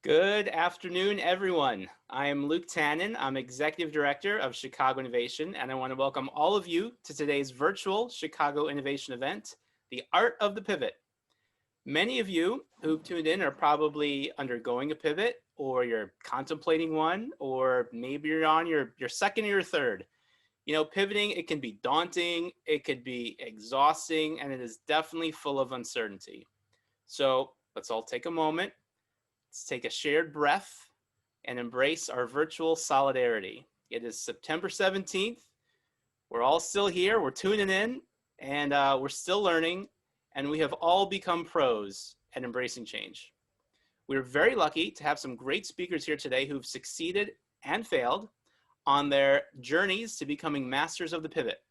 Good afternoon, everyone. I am Luke Tannen. I'm Executive Director of Chicago Innovation, and I want to welcome all of you to today's virtual Chicago Innovation event, The Art of the Pivot. Many of you who've tuned in are probably undergoing a pivot, or you're contemplating one, or maybe you're on your second or your third. You know, pivoting, it can be daunting, it could be exhausting, and it is definitely full of uncertainty. So let's all take a moment. Let's take a shared breath and embrace our virtual solidarity. It is September 17th. We're all still here. We're tuning in and we're still learning, and we have all become pros at embracing change. We're very lucky to have some great speakers here today who've succeeded and failed on their journeys to becoming masters of the pivot.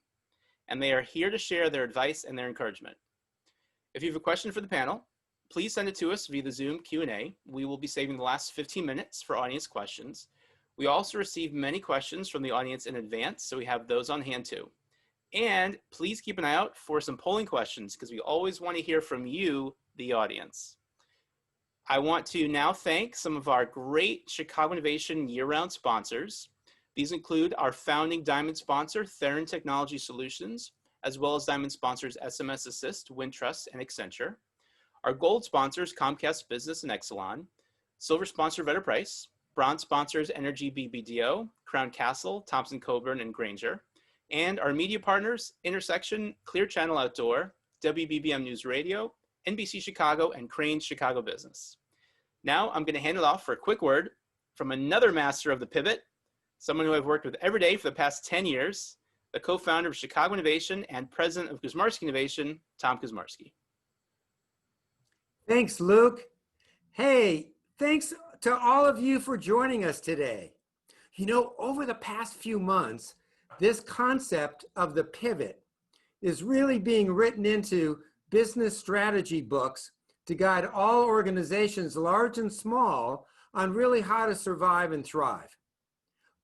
And they are here to share their advice and their encouragement. If you have a question for the panel, please send it to us via the Zoom Q&A. We will be saving the last 15 minutes for audience questions. We also receive many questions from the audience in advance, so we have those on hand too. And please keep an eye out for some polling questions because we always want to hear from you, the audience. I want to now thank some of our great Chicago Innovation year-round sponsors. These include our founding Diamond sponsor, Theron Technology Solutions, as well as Diamond sponsors SMS Assist, Wintrust, and Accenture. Our gold sponsors, Comcast Business and Exelon. Silver sponsor, Vetter Price. Bronze sponsors, Energy BBDO, Crown Castle, Thompson Coburn, and Granger. And our media partners, Intersection, Clear Channel Outdoor, WBBM News Radio, NBC Chicago, and Crane's Chicago Business. Now I'm going to hand it off for a quick word from another master of the pivot, someone who I've worked with every day for the past 10 years, the co-founder of Chicago Innovation and president of Kuzmarski Innovation, Tom Kuzmarski. Thanks, Luke. Hey, thanks to all of you for joining us today. You know, over the past few months, this concept of the pivot is really being written into business strategy books to guide all organizations, large and small, on really how to survive and thrive.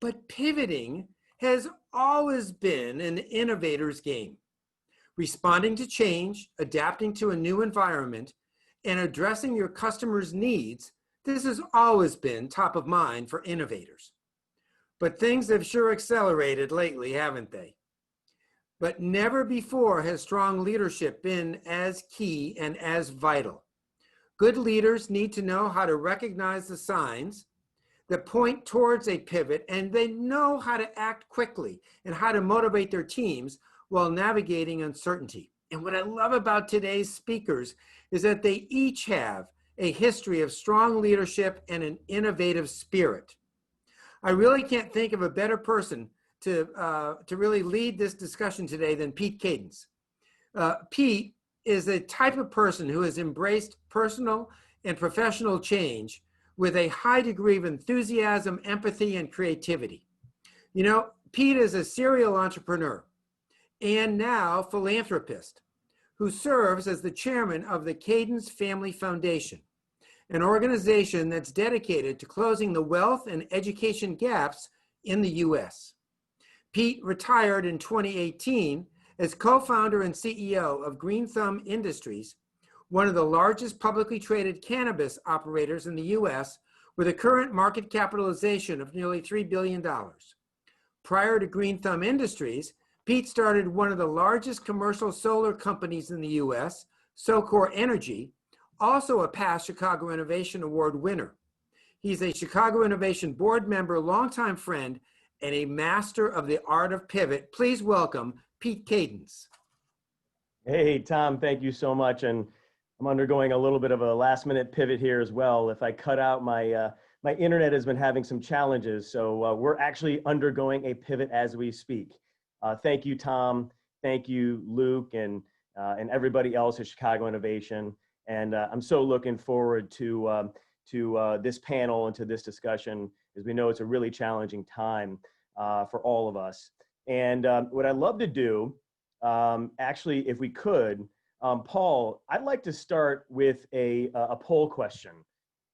But pivoting has always been an innovator's game. Responding to change, adapting to a new environment, and addressing your customers' needs, this has always been top of mind for innovators. But things have sure accelerated lately, haven't they? But never before has strong leadership been as key and as vital. Good leaders need to know how to recognize the signs that point towards a pivot, and they know how to act quickly and how to motivate their teams while navigating uncertainty. And what I love about today's speakers is that they each have a history of strong leadership and an innovative spirit. I really can't think of a better person to really lead this discussion today than Pete Kadens. Pete is a type of person who has embraced personal and professional change with a high degree of enthusiasm, empathy, and creativity. You know, Pete is a serial entrepreneur and now philanthropist who serves as the chairman of the Kadens Family Foundation, an organization that's dedicated to closing the wealth and education gaps in the U.S. Pete retired in 2018 as co-founder and CEO of Green Thumb Industries, one of the largest publicly traded cannabis operators in the U.S., with a current market capitalization of nearly $3 billion. Prior to Green Thumb Industries, Pete started one of the largest commercial solar companies in the U.S., SoCore Energy, also a past Chicago Innovation Award winner. He's a Chicago Innovation board member, longtime friend, and a master of the art of pivot. Please welcome Pete Kadens. Hey, Tom, thank you so much. And I'm undergoing a little bit of a last minute pivot here as well. If I cut out my internet has been having some challenges. So we're actually undergoing a pivot as we speak. Thank you, Tom. Thank you, Luke, and everybody else at Chicago Innovation. And I'm so looking forward to this panel and to this discussion, as we know it's a really challenging time for all of us. And what I'd love to do, actually, if we could, Paul, I'd like to start with a poll question.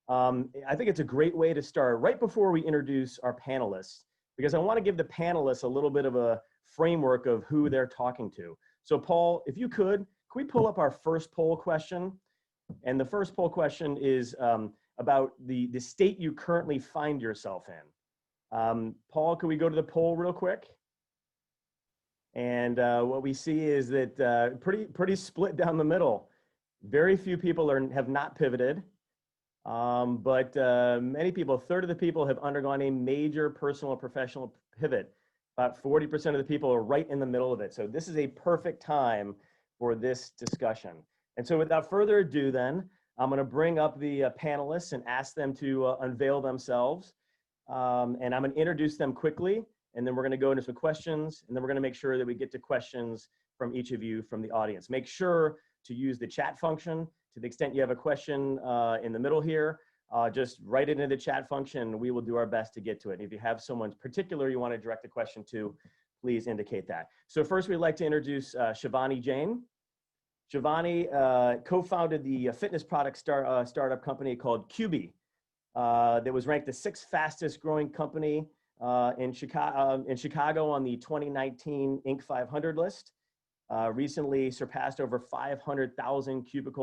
I think it's a great way to start right before we introduce our panelists, because I want to give the panelists a little bit of a framework of who they're talking to. So Paul, if you could we pull up our first poll question? And the first poll question is about the state you currently find yourself in. Paul, can we go to the poll real quick? And what we see is that pretty split down the middle. Very few people have not pivoted, but many people, a third of the people have undergone a major personal or professional pivot. About 40% of the people are right in the middle of it. So this is a perfect time for this discussion. And so without further ado then, I'm gonna bring up the panelists and ask them to unveil themselves. And I'm gonna introduce them quickly, and then we're gonna go into some questions, and then we're gonna make sure that we get to questions from each of you from the audience. Make sure to use the chat function. To the extent you have a question in the middle here, just write it into the chat function, and we will do our best to get to it. And if you have someone particular you want to direct a question to, please indicate that. So first, we'd like to introduce Shivani Jain. Shivani co-founded the fitness product startup company called Cubii that was ranked the 6th fastest growing company in Chicago on the 2019 Inc. 500 list. Recently surpassed over 500,000 Cubii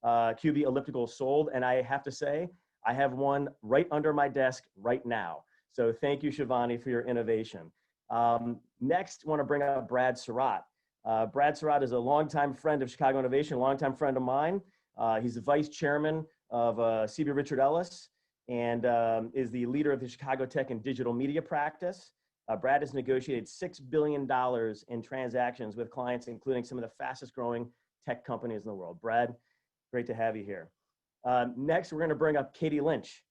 ellipticals sold. And I have to say, I have one right under my desk right now. So thank you, Shivani, for your innovation. Next, I want to bring up Brad Serot. Brad Serot is a longtime friend of Chicago Innovation, a longtime friend of mine. He's the vice chairman of CBRE Richard Ellis and is the leader of the Chicago Tech and Digital Media practice. Brad has negotiated $6 billion in transactions with clients, including some of the fastest growing tech companies in the world. Brad, great to have you here. Next, we're going to bring up Katy Lynch.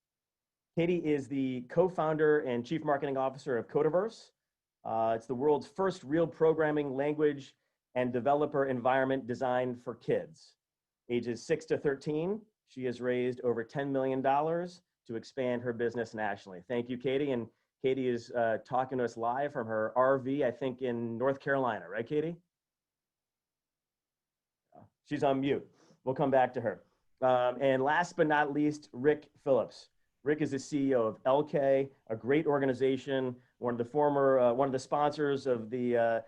Katy is the co-founder and chief marketing officer of Codeverse. It's the world's first real programming language and developer environment designed for kids. Ages 6 to 13, she has raised over $10 million to expand her business nationally. Thank you, Katy. And Katy is talking to us live from her RV, I think in North Carolina, right, Katy? She's on mute. We'll come back to her. And last but not least, Rick Phillips. Rick is the CEO of Elkay, a great organization, one of the sponsors of the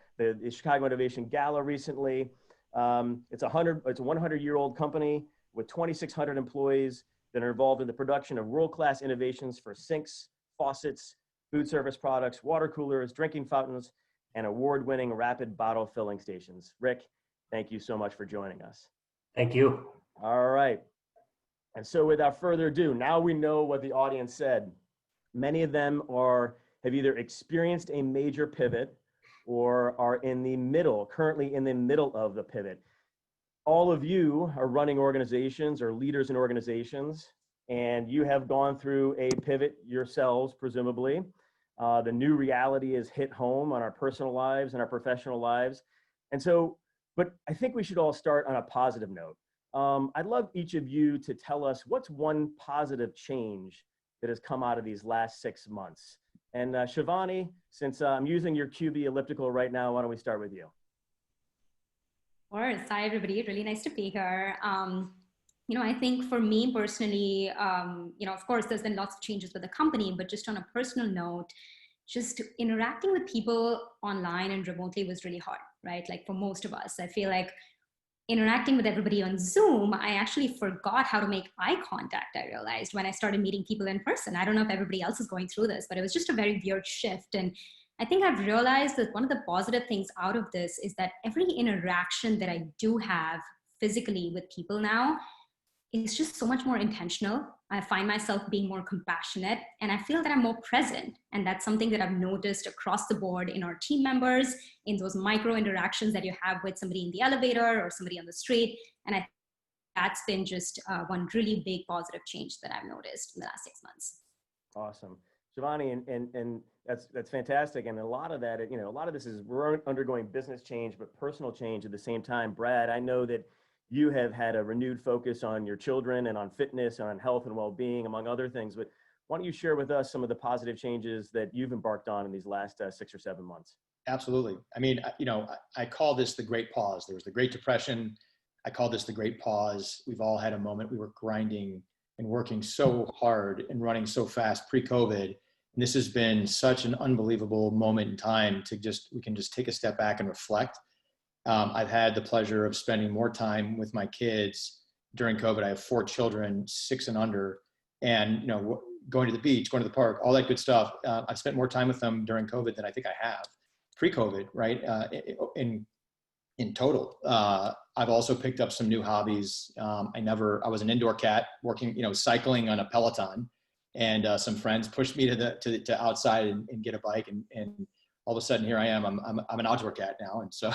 Chicago Innovation Gala recently. It's a 100-year-old company with 2,600 employees that are involved in the production of world-class innovations for sinks, faucets, food service products, water coolers, drinking fountains, and award-winning rapid bottle filling stations. Rick, thank you so much for joining us. Thank you. All right. And so without further ado, now we know what the audience said. Many of them have either experienced a major pivot or are currently in the middle of the pivot. All of you are running organizations or leaders in organizations, and you have gone through a pivot yourselves, presumably. The new reality is hit home on our personal lives and our professional lives. And so, but I think we should all start on a positive note. I'd love each of you to tell us what's one positive change that has come out of these last 6 months. And Shivani, since I'm using your Cubii elliptical right now, why don't we start with you? Of course. Hi, everybody. Really nice to be here. I think for me personally, of course, there's been lots of changes with the company, but just on a personal note, just interacting with people online and remotely was really hard, right? Like for most of us, I feel like interacting with everybody on Zoom, I actually forgot how to make eye contact, I realized, when I started meeting people in person. I don't know if everybody else is going through this, but it was just a very weird shift. And I think I've realized that one of the positive things out of this is that every interaction that I do have physically with people now is just so much more intentional. I find myself being more compassionate, and I feel that I'm more present. And that's something that I've noticed across the board in our team members, in those micro interactions that you have with somebody in the elevator or somebody on the street. And that's been just one really big positive change that I've noticed in the last 6 months. Awesome. Shivani, and that's fantastic. And a lot of that, a lot of this is we're undergoing business change, but personal change at the same time. Brad, I know that you have had a renewed focus on your children and on fitness and on health and well-being, among other things. But why don't you share with us some of the positive changes that you've embarked on in these last 6 or 7 months? Absolutely. I mean, I call this the Great Pause. There was the Great Depression. I call this the Great Pause. We've all had a moment. We were grinding and working so hard and running so fast pre-COVID. And this has been such an unbelievable moment in time we can just take a step back and reflect. I've had the pleasure of spending more time with my kids during COVID. I have 4 children, 6 and under, and going to the beach, going to the park, all that good stuff. I've spent more time with them during COVID than I think I have pre-COVID, right? In total. I've also picked up some new hobbies. I was an indoor cat working, cycling on a Peloton, and some friends pushed me to outside and get a bike, and all of a sudden here I am. I'm an outdoor cat now, and so.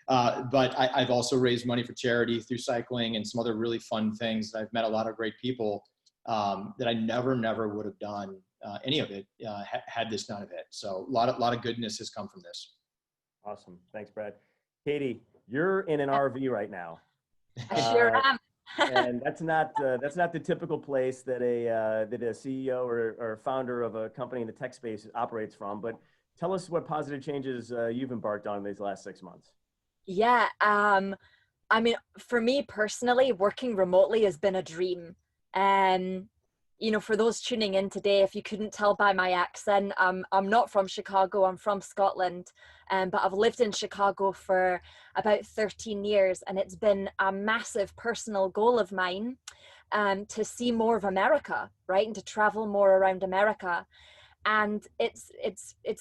But I've also raised money for charity through cycling and some other really fun things. I've met a lot of great people that I never would have done any of it had this not have hit. So a lot of goodness has come from this. Awesome. Thanks, Brad. Katy, you're in an RV right now. I sure am. And that's not the typical place that a CEO or founder of a company in the tech space operates from. But tell us what positive changes you've embarked on these last 6 months. Yeah. I mean, for me personally, working remotely has been a dream. For those tuning in today, if you couldn't tell by my accent, I'm not from Chicago, I'm from Scotland, but I've lived in Chicago for about 13 years, and it's been a massive personal goal of mine to see more of America, right, and to travel more around America. And it's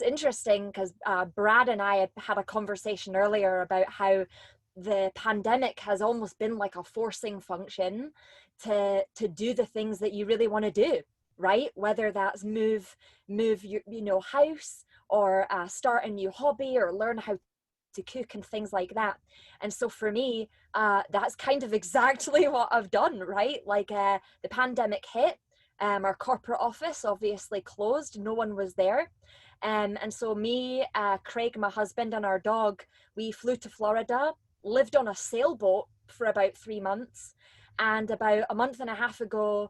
interesting because Brad and I had a conversation earlier about how the pandemic has almost been like a forcing function to do the things that you really want to do, right? Whether that's move your house, or start a new hobby, or learn how to cook and things like that. And so for me, that's kind of exactly what I've done, right? Like the pandemic hit, our corporate office obviously closed, no one was there. And so me, Craig, my husband, and our dog, we flew to Florida, lived on a sailboat for about 3 months, and about a month and a half ago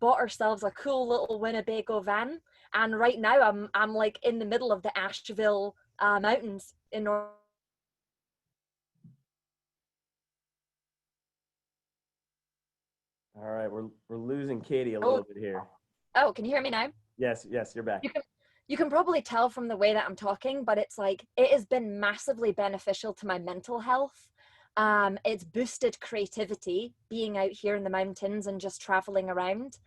bought ourselves a cool little Winnebago van. And right now I'm like in the middle of the Asheville mountains in North. All right, we're losing Katy a little bit here. Oh, can you hear me now? Yes, you're back. You can probably tell from the way that I'm talking, but it's like, it has been massively beneficial to my mental health. It's boosted creativity, being out here in the mountains and just traveling around.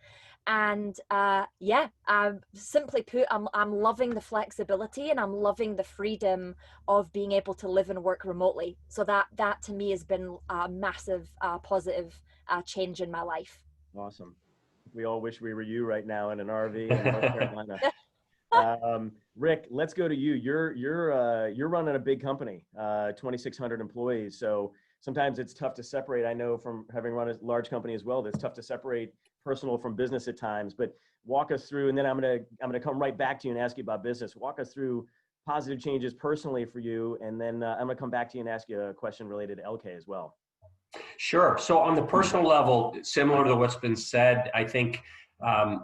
And simply put, I'm loving the flexibility, and I'm loving the freedom of being able to live and work remotely. So that to me has been a massive positive change in my life. Awesome. We all wish we were you right now in an RV in North Carolina. Rick, let's go to you. You're running a big company, 2,600 employees. So sometimes it's tough to separate. I know from having run a large company as well, it's tough to separate personal from business at times. But walk us through, and then I'm gonna come right back to you and ask you about business. Walk us through positive changes personally for you, and then I'm gonna come back to you and ask you a question related to Elkay as well. Sure. So on the personal level, similar to what's been said, I think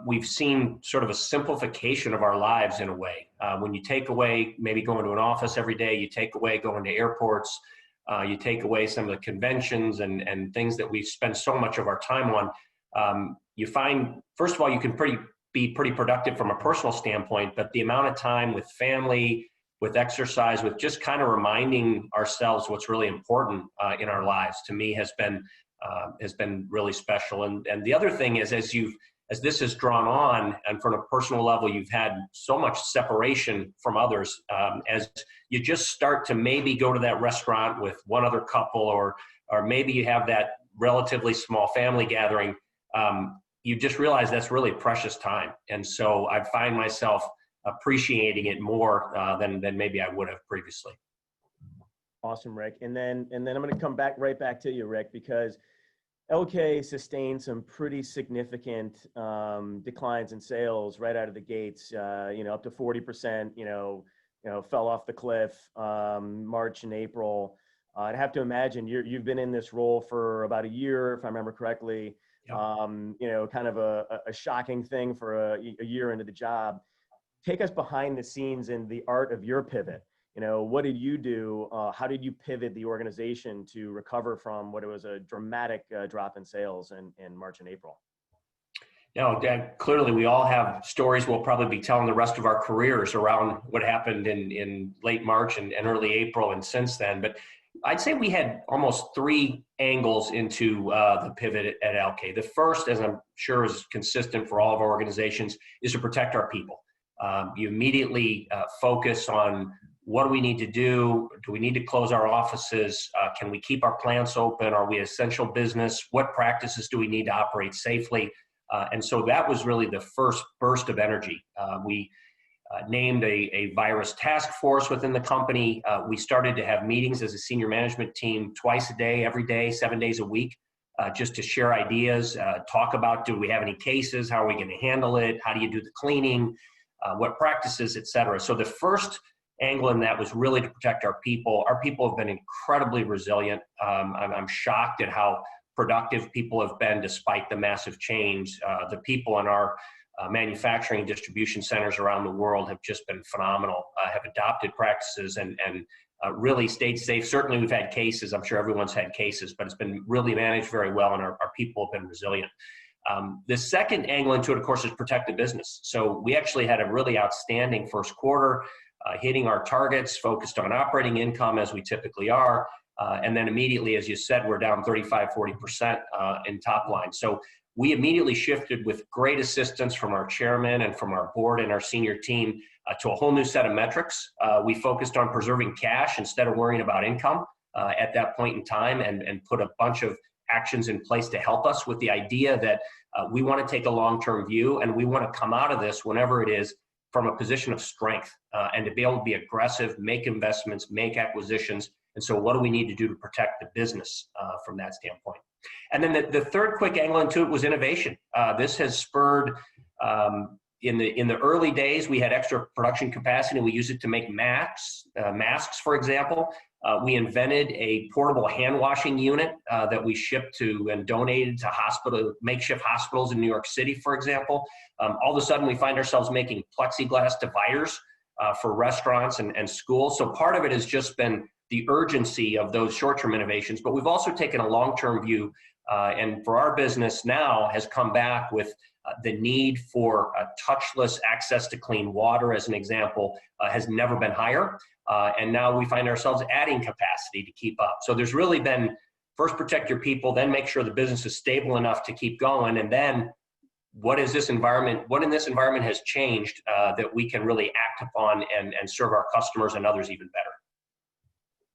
we've seen sort of a simplification of our lives in a way. When you take away maybe going to an office every day, you take away going to airports, you take away some of the conventions and things that we spend so much of our time on, you find, first of all, you can be pretty productive from a personal standpoint, but the amount of time with family, with exercise, with just kind of reminding ourselves what's really important in our lives, to me has been really special. And the other thing is, as this has drawn on, and from a personal level, you've had so much separation from others, as you just start to maybe go to that restaurant with one other couple, or maybe you have that relatively small family gathering, you just realize that's really precious time. And so I find myself appreciating it more than maybe I would have previously. Awesome, Rick. And then I'm going to come right back to you, Rick, because Elkay sustained some pretty significant declines in sales right out of the gates. Up to 40%. Fell off the cliff March and April. I'd have to imagine you've been in this role for about a year, if I remember correctly. Yep. Kind of a shocking thing for a year into the job. Take us behind the scenes in the art of your pivot. What did you do? How did you pivot the organization to recover from what was a dramatic drop in sales in March and April? Clearly we all have stories we'll probably be telling the rest of our careers around what happened in late March and early April and since then. But I'd say we had almost three angles into the pivot at Elkay. The first, as I'm sure is consistent for all of our organizations, is to protect our people. You immediately focus on what do we need to do? Do we need to close our offices? Can we keep our plants open? Are we essential business? What practices do we need to operate safely? And so that was really the first burst of energy. We named a virus task force within the company. We started to have meetings as a senior management team twice a day, every day, 7 days a week, just to share ideas, talk about, do we have any cases? How are we going to handle it? How do you do the cleaning? What practices, et cetera. So the first angle in that was really to protect our people. Our people have been incredibly resilient. I'm shocked at how productive people have been despite the massive change. The people in our manufacturing and distribution centers around the world have just been phenomenal, have adopted practices and really stayed safe. Certainly we've had cases, I'm sure everyone's had cases, but it's been really managed very well and our people have been resilient. The second angle into it, of course, is protect the business. So we actually had a really outstanding first quarter, hitting our targets, focused on operating income as we typically are. And then immediately, as you said, we're down 35, 40% in top line. So we immediately shifted with great assistance from our chairman and from our board and our senior team to a whole new set of metrics. We focused on preserving cash instead of worrying about income at that point in time and put a bunch of actions in place to help us with the idea that we want to take a long-term view and we want to come out of this, whenever it is, from a position of strength and to be able to be aggressive, make investments, make acquisitions. And so what do we need to do to protect the business from that standpoint? And then the third quick angle into it was innovation. This has spurred, in the early days, we had extra production capacity and we used it to make masks, for example. We invented a portable hand washing unit that we shipped to and donated to makeshift hospitals in New York City, for example. All of a sudden we find ourselves making plexiglass dividers for restaurants and schools. So part of it has just been the urgency of those short-term innovations, but we've also taken a long-term view and for our business now has come back with the need for touchless access to clean water, as an example, has never been higher. And now we find ourselves adding capacity to keep up. So there's really been, first protect your people, then make sure the business is stable enough to keep going. And then what in this environment has changed that we can really act upon and serve our customers and others even better.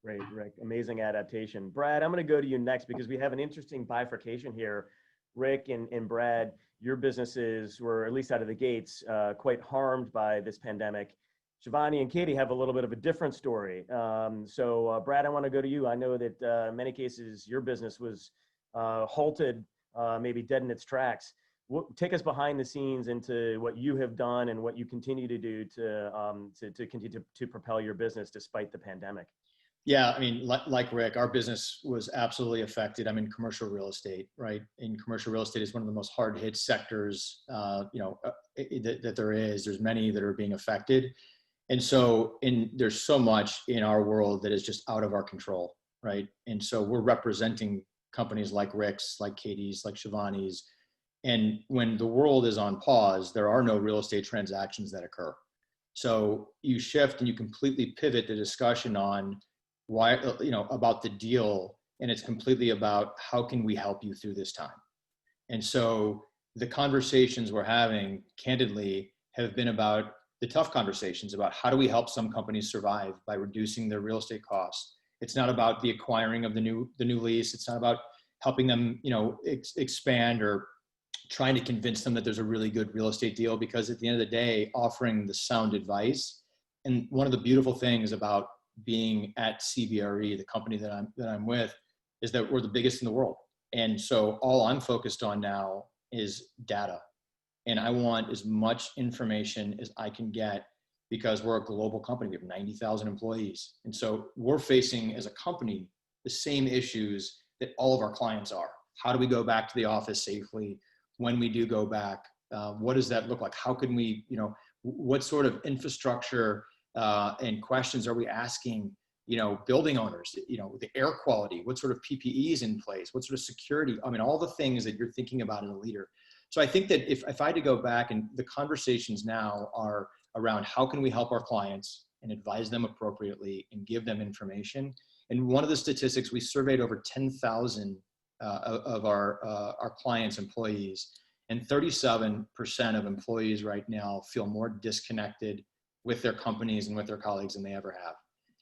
Great, Rick. Amazing adaptation. Brad, I'm going to go to you next because we have an interesting bifurcation here. Rick and Brad, your businesses were, at least out of the gates, quite harmed by this pandemic. Shivani and Katy have a little bit of a different story. So Brad, I want to go to you. I know that in many cases your business was halted, maybe dead in its tracks. Take us behind the scenes into what you have done and what you continue to do to continue to propel your business despite the pandemic. Yeah, I mean, like Rick, our business was absolutely affected. I'm in commercial real estate, right? And commercial real estate is one of the most hard hit sectors, that there is. There's many that are being affected. And so there's so much in our world that is just out of our control, right? And so we're representing companies like Rick's, like Katy's, like Shivani's. And when the world is on pause, there are no real estate transactions that occur. So you shift and you completely pivot the discussion on why, about the deal. And it's completely about how can we help you through this time? And so the conversations we're having, candidly, have been about the tough conversations about how do we help some companies survive by reducing their real estate costs. It's not about the acquiring of the new lease. It's not about helping them, expand or trying to convince them that there's a really good real estate deal, because at the end of the day, offering the sound advice. And one of the beautiful things about being at CBRE, the company that I'm with, is that we're the biggest in the world. And so all I'm focused on now is data. And I want as much information as I can get because we're a global company. We have 90,000 employees. And so we're facing as a company the same issues that all of our clients are. How do we go back to the office safely? When we do go back, what does that look like? How can we, what sort of infrastructure and questions are we asking, building owners, the air quality, what sort of PPEs in place, what sort of security, all the things that you're thinking about as a leader. So I think that if I had to go back, and the conversations now are around how can we help our clients and advise them appropriately and give them information. And one of the statistics, we surveyed over 10,000 of our clients' employees, and 37% of employees right now feel more disconnected with their companies and with their colleagues than they ever have.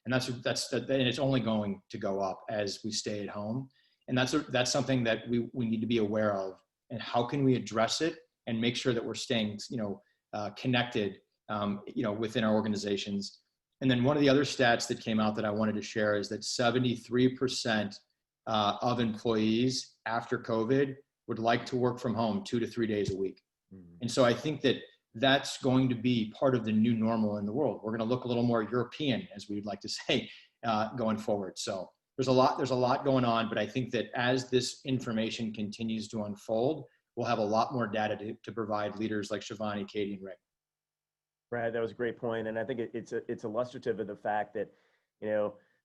And and it's only going to go up as we stay at home. And that's something that we need to be aware of. And how can we address it and make sure that we're staying, connected, within our organizations. And then one of the other stats that came out that I wanted to share is that 73% of employees after COVID would like to work from home 2 to 3 days a week. And so I think that that's going to be part of the new normal in the world. We're going to look a little more European, as we'd like to say, going forward. So there's a lot going on, but I think that as this information continues to unfold, we'll have a lot more data to provide leaders like Shivani, Katy, and Rick. Brad, that was a great point, and I think it's illustrative of the fact that,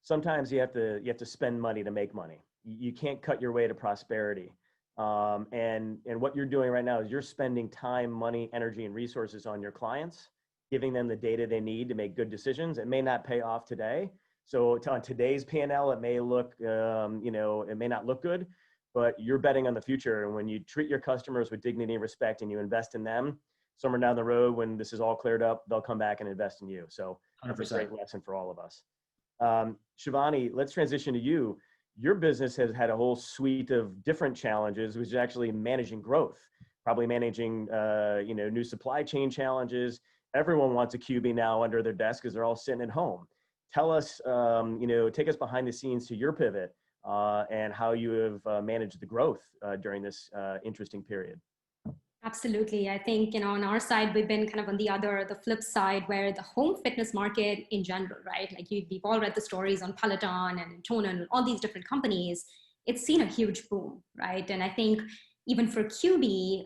sometimes you have to spend money to make money. You can't cut your way to prosperity. And what you're doing right now is you're spending time, money, energy, and resources on your clients, giving them the data they need to make good decisions. It may not pay off today. So on today's P&L, it may look, it may not look good, but you're betting on the future. And when you treat your customers with dignity and respect and you invest in them, somewhere down the road, when this is all cleared up, they'll come back and invest in you. So that's 100%. a great lesson for all of us. Shivani, let's transition to you. Your business has had a whole suite of different challenges, which is actually managing growth, probably managing, new supply chain challenges. Everyone wants a Cubii now under their desk because they're all sitting at home. Tell us, take us behind the scenes to your pivot and how you have managed the growth during this interesting period. Absolutely. I think, on our side, we've been kind of on the flip side, where the home fitness market in general, right? Like we've all read the stories on Peloton and Tonin and all these different companies. It's seen a huge boom, right? And I think even for Cubii,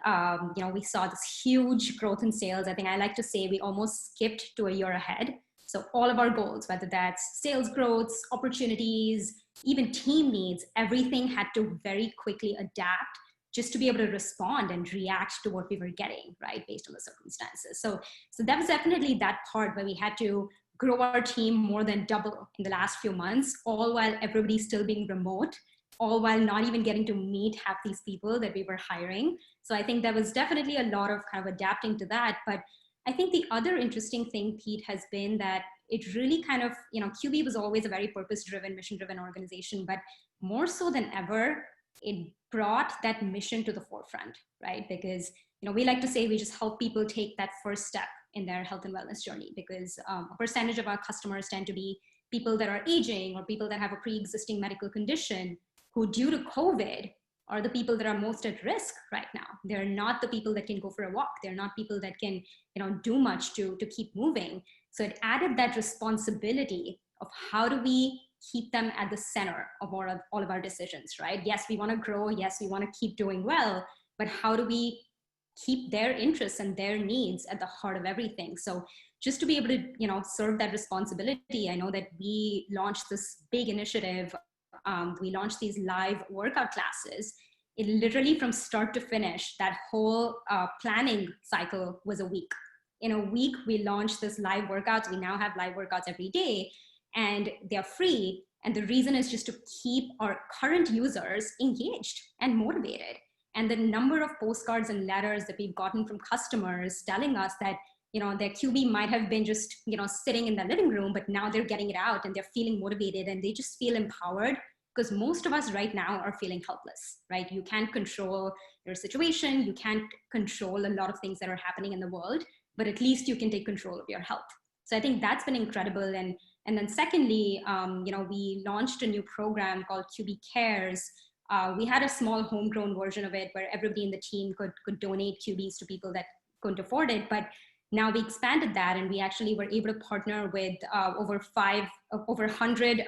we saw this huge growth in sales. I think I like to say we almost skipped to a year ahead. So all of our goals, whether that's sales growth, opportunities, even team needs, everything had to very quickly adapt just to be able to respond and react to what we were getting, right, based on the circumstances. So that was definitely that part where we had to grow our team more than double in the last few months, all while everybody's still being remote, all while not even getting to meet half these people that we were hiring. So I think there was definitely a lot of kind of adapting to that. But I think the other interesting thing, Pete, has been that it really kind of, Cubii was always a very purpose-driven, mission-driven organization, but more so than ever, it brought that mission to the forefront, right? Because, we like to say we just help people take that first step in their health and wellness journey, because a percentage of our customers tend to be people that are aging or people that have a pre-existing medical condition who, due to COVID, are the people that are most at risk right now. They're not the people that can go for a walk. They're not people that can, do much to keep moving. So it added that responsibility of how do we keep them at the center of all of our decisions, right? Yes, we want to grow. Yes, we want to keep doing well, but how do we keep their interests and their needs at the heart of everything? So just to be able to, serve that responsibility, I know that we launched this big initiative. We launched these live workout classes. It literally, from start to finish, that whole planning cycle was a week. In a week, we launched this live workouts. We now have live workouts every day, and they're free. And the reason is just to keep our current users engaged and motivated. And the number of postcards and letters that we've gotten from customers telling us that, their Cubii might have been just, sitting in their living room, but now they're getting it out and they're feeling motivated and they just feel empowered, because most of us right now are feeling helpless, right? You can't control your situation. You can't control a lot of things that are happening in the world, but at least you can take control of your health. So I think that's been incredible. And then secondly, we launched a new program called Cubii Cares. We had a small homegrown version of it where everybody in the team could donate Cubies to people that couldn't afford it. But now we expanded that, and we actually were able to partner with over 100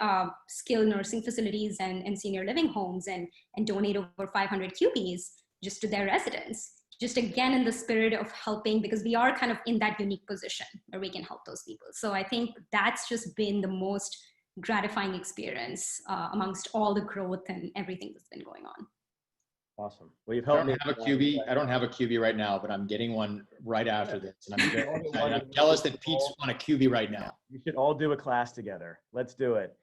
skilled nursing facilities and senior living homes and donate over 500 Cubies just to their residents. Just again, in the spirit of helping, because we are kind of in that unique position where we can help those people. So I think that's just been the most gratifying experience amongst all the growth and everything that's been going on. Awesome. Well, you've helped me. I don't have a Cubii right now, but I'm getting one right after this. And I'm very excited. I'm jealous that Pete's on a Cubii right now. We should all do a class together. Let's do it.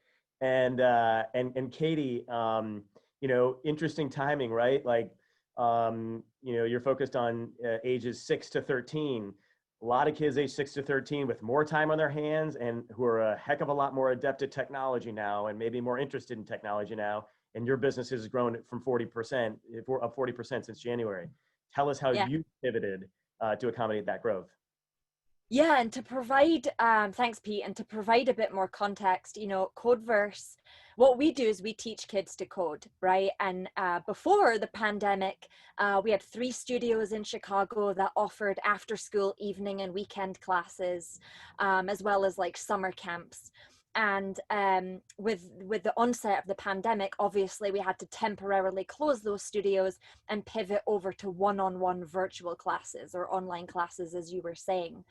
And Katy, you know, interesting timing, right? Like, you know, you're focused on ages 6 to 13. A lot of kids age 6 to 13 with more time on their hands and who are a heck of a lot more adept at technology now and maybe more interested in technology now. And your business has grown from 40%, up 40% since January. Tell us how Yeah. you pivoted to accommodate that growth. Yeah, and to provide, thanks, Pete, and to provide a bit more context, you know, Codeverse, what we do is we teach kids to code, right? And before the pandemic, we had 3 studios in Chicago that offered after school, evening, and weekend classes, as well as like summer camps. And with the onset of the pandemic, obviously we had to temporarily close those studios and pivot over to one-on-one virtual classes or online classes, as you were saying.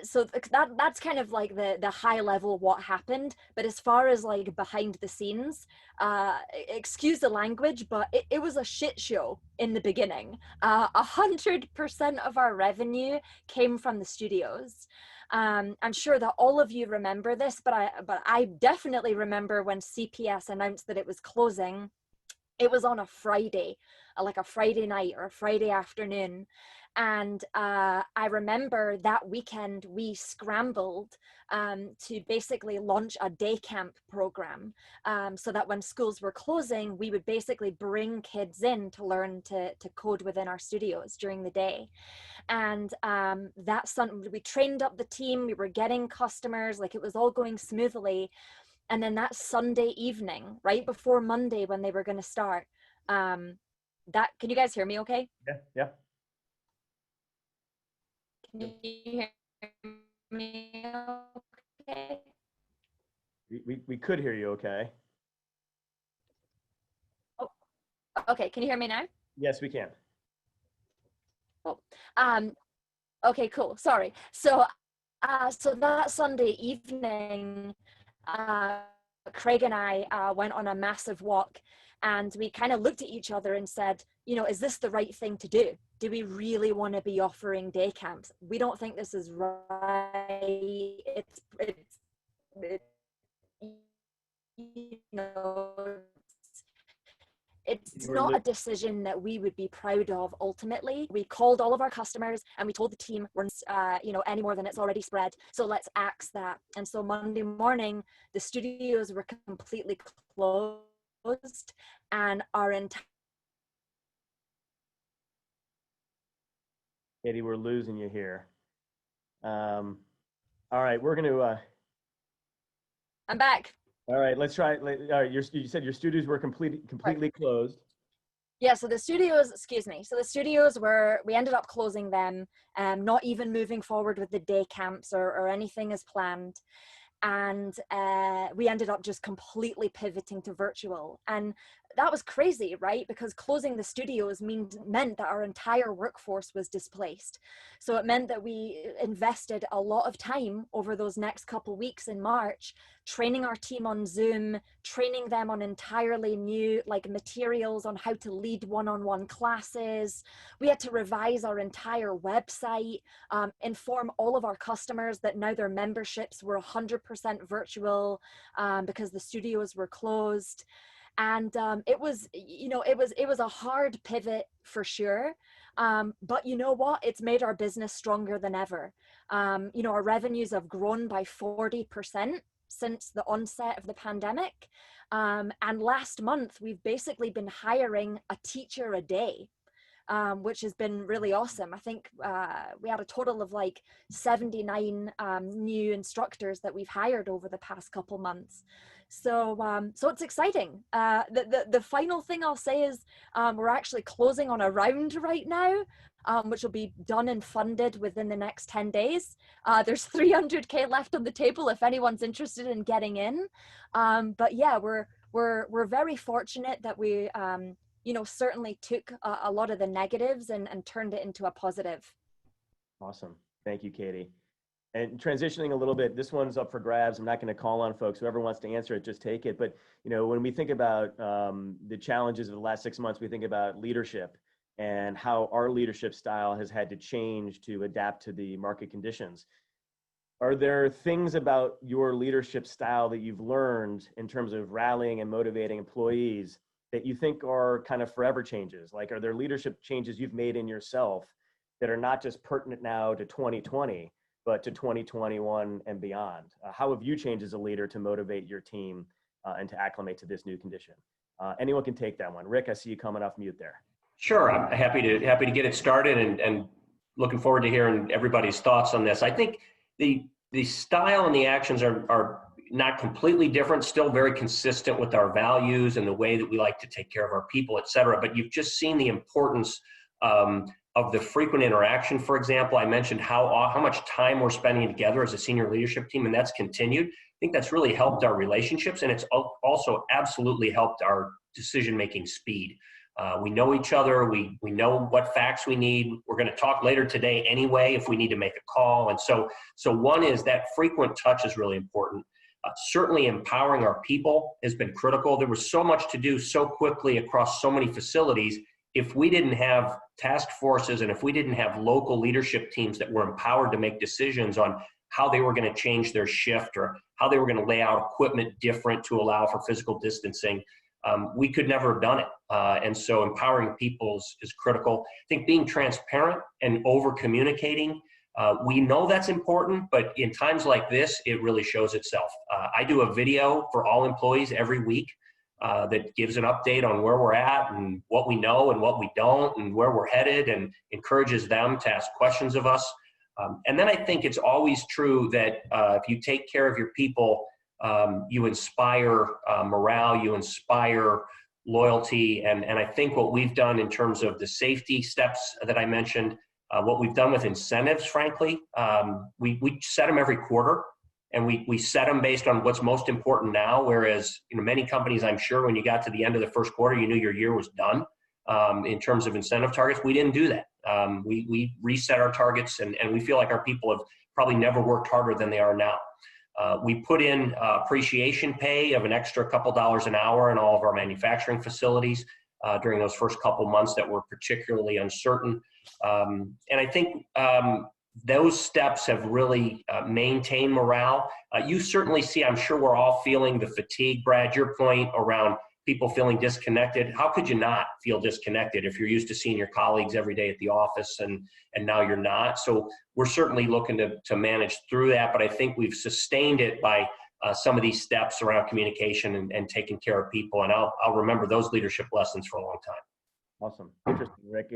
So that's kind of like the high level what happened. But as far as like behind the scenes, excuse the language, but it was a shit show in the beginning. 100% of our revenue came from the studios. I'm sure that all of you remember this, but I definitely remember when CPS announced that it was closing. It was on a Friday, like a Friday night or a Friday afternoon. And I remember that weekend we scrambled to basically launch a day camp program, so that when schools were closing, we would basically bring kids in to learn to code within our studios during the day. And we trained up the team, we were getting customers, like it was all going smoothly. And then that Sunday evening, right before Monday when they were going to start, can you guys hear me okay? Yeah, yeah. Can you hear me okay? We could hear you okay. Oh, okay. Can you hear me now? Yes, we can. Oh, okay, cool. Sorry. So that Sunday evening, Craig and I went on a massive walk, and we kind of looked at each other and said, you know, is this the right thing to do? Do we really want to be offering day camps? We don't think this is right. It's you know, it's not a decision that we would be proud of ultimately. We called all of our customers and we told the team, we're you know, any more than it's already spread, so let's axe that. And so Monday morning, the studios were completely closed, and our entire... Katy, we're losing you here. All right, we're going to... I'm back. All right, let's try. All right, you said your studios were completely closed. Yeah, so the studios, excuse me. So the studios we ended up closing them, not even moving forward with the day camps or anything as planned. And we ended up just completely pivoting to virtual. And that was crazy, right? Because closing the studios meant that our entire workforce was displaced. So it meant that we invested a lot of time over those next couple weeks in March, training our team on Zoom, training them on entirely new like materials on how to lead one-on-one classes. We had to revise our entire website, inform all of our customers that now their memberships were 100% virtual because the studios were closed. And it was, you know, it was a hard pivot for sure. But you know what? It's made our business stronger than ever. You know, our revenues have grown by 40% since the onset of the pandemic. And last month, we've basically been hiring a teacher a day, which has been really awesome. I think we had a total of like 79 new instructors that we've hired over the past couple months. So it's exciting. The final thing I'll say is we're actually closing on a round right now, which will be done and funded within the next 10 days. There's 300K left on the table if anyone's interested in getting in. But yeah, we're very fortunate that we you know, certainly took a lot of the negatives and turned it into a positive. Awesome. Thank you, Katy. And transitioning a little bit, this one's up for grabs. I'm not going to call on folks. Whoever wants to answer it, just take it. But, you know, when we think about the challenges of the last 6 months, we think about leadership and how our leadership style has had to change to adapt to the market conditions. Are there things about your leadership style that you've learned in terms of rallying and motivating employees that you think are kind of forever changes? Like, are there leadership changes you've made in yourself that are not just pertinent now to 2020, but to 2021 and beyond? How have you changed as a leader to motivate your team and to acclimate to this new condition? Anyone can take that one. Rick, I see you coming off mute there. Sure, I'm happy to get it started, and looking forward to hearing everybody's thoughts on this. I think the style and the actions are not completely different, still very consistent with our values and the way that we like to take care of our people, et cetera. But you've just seen the importance of the frequent interaction. For example, I mentioned how much time we're spending together as a senior leadership team, and that's continued. I think that's really helped our relationships, and it's also absolutely helped our decision-making speed. We know each other. We know what facts we need. We're going to talk later today anyway if we need to make a call. And so one is that frequent touch is really important. Certainly empowering our people has been critical. There was so much to do so quickly across so many facilities. If we didn't have task forces and if we didn't have local leadership teams that were empowered to make decisions on how they were going to change their shift or how they were going to lay out equipment different to allow for physical distancing, we could never have done it. And so empowering people is critical. I think being transparent and over communicating, we know that's important, but in times like this, it really shows itself. I do a video for all employees every week that gives an update on where we're at and what we know and what we don't and where we're headed, and encourages them to ask questions of us. And then I think it's always true that if you take care of your people, you inspire morale, you inspire loyalty. And I think what we've done in terms of the safety steps that I mentioned, what we've done with incentives, frankly, we set them every quarter, and we set them based on what's most important now. Whereas, many companies, I'm sure, when you got to the end of the first quarter, you knew your year was done in terms of incentive targets. We didn't do that. We reset our targets, and we feel like our people have probably never worked harder than they are now. We put in appreciation pay of an extra couple dollars an hour in all of our manufacturing facilities during those first couple months that were particularly uncertain. And I think those steps have really maintained morale. You certainly see, I'm sure we're all feeling the fatigue, Brad, your point around people feeling disconnected. How could you not feel disconnected if you're used to seeing your colleagues every day at the office and now you're not? So we're certainly looking to manage through that, but I think we've sustained it by some of these steps around communication and taking care of people. And I'll remember those leadership lessons for a long time. Awesome. Interesting, Rick.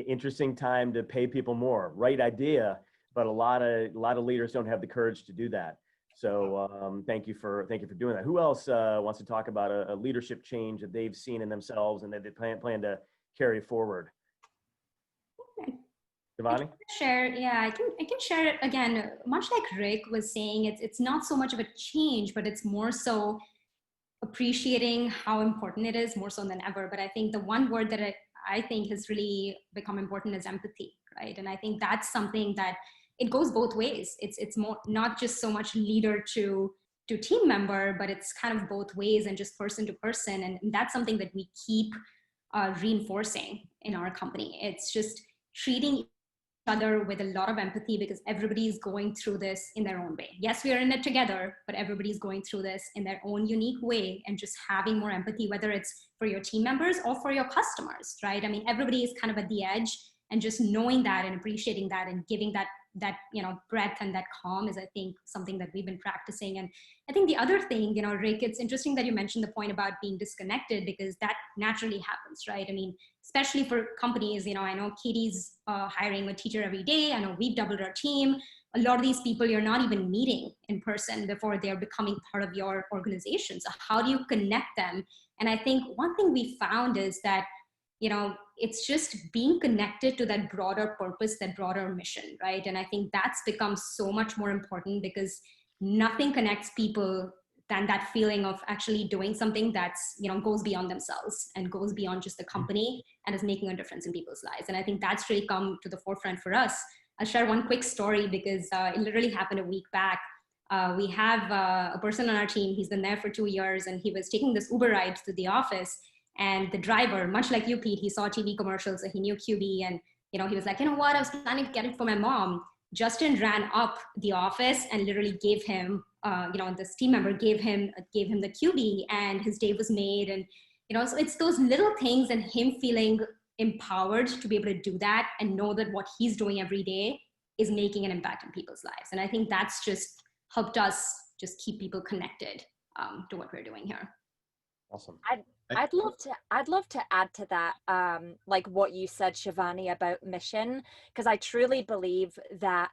Interesting time to pay people more. Right idea, but a lot of leaders don't have the courage to do that. So thank you for doing that. Who else wants to talk about a leadership change that they've seen in themselves and that they plan to carry forward? Shivani? I can share it again. Much like Rick was saying, it's not so much of a change, but it's more so appreciating how important it is more so than ever. But I think the one word that I think has really become important is empathy, right? And I think that's something that it goes both ways. It's more not just so much leader to team member, but it's kind of both ways and just person to person. And that's something that we keep reinforcing in our company. It's just treating each other with a lot of empathy because everybody's going through this in their own way. Yes, we are in it together, but everybody's going through this in their own unique way, and just having more empathy, whether it's for your team members or for your customers, right? I mean, everybody is kind of at the edge, and just knowing that and appreciating that and giving that breadth and that calm is, I think, something that we've been practicing. And I think the other thing, Rick, it's interesting that you mentioned the point about being disconnected, because that naturally happens, right? I mean, especially for companies, I know Katy's hiring a teacher every day. I know we've doubled our team. A lot of these people you're not even meeting in person before they're becoming part of your organization. So how do you connect them? And I think one thing we found is that it's just being connected to that broader purpose, that broader mission, right? And I think that's become so much more important, because nothing connects people than that feeling of actually doing something that's, goes beyond themselves and goes beyond just the company and is making a difference in people's lives. And I think that's really come to the forefront for us. I'll share one quick story because it literally happened a week back. We have a person on our team, he's been there for 2 years, and he was taking this Uber ride to the office. And the driver, much like you, Pete, he saw TV commercials, so he knew Cubii, and he was like, you know what, I was planning to get it for my mom. Justin ran up the office and literally gave him, this team member gave him the Cubii, and his day was made. And, so it's those little things and him feeling empowered to be able to do that and know that what he's doing every day is making an impact in people's lives. And I think that's just helped us just keep people connected to what we're doing here. Awesome. I'd love to add to that, like what you said, Shivani, about mission, because I truly believe that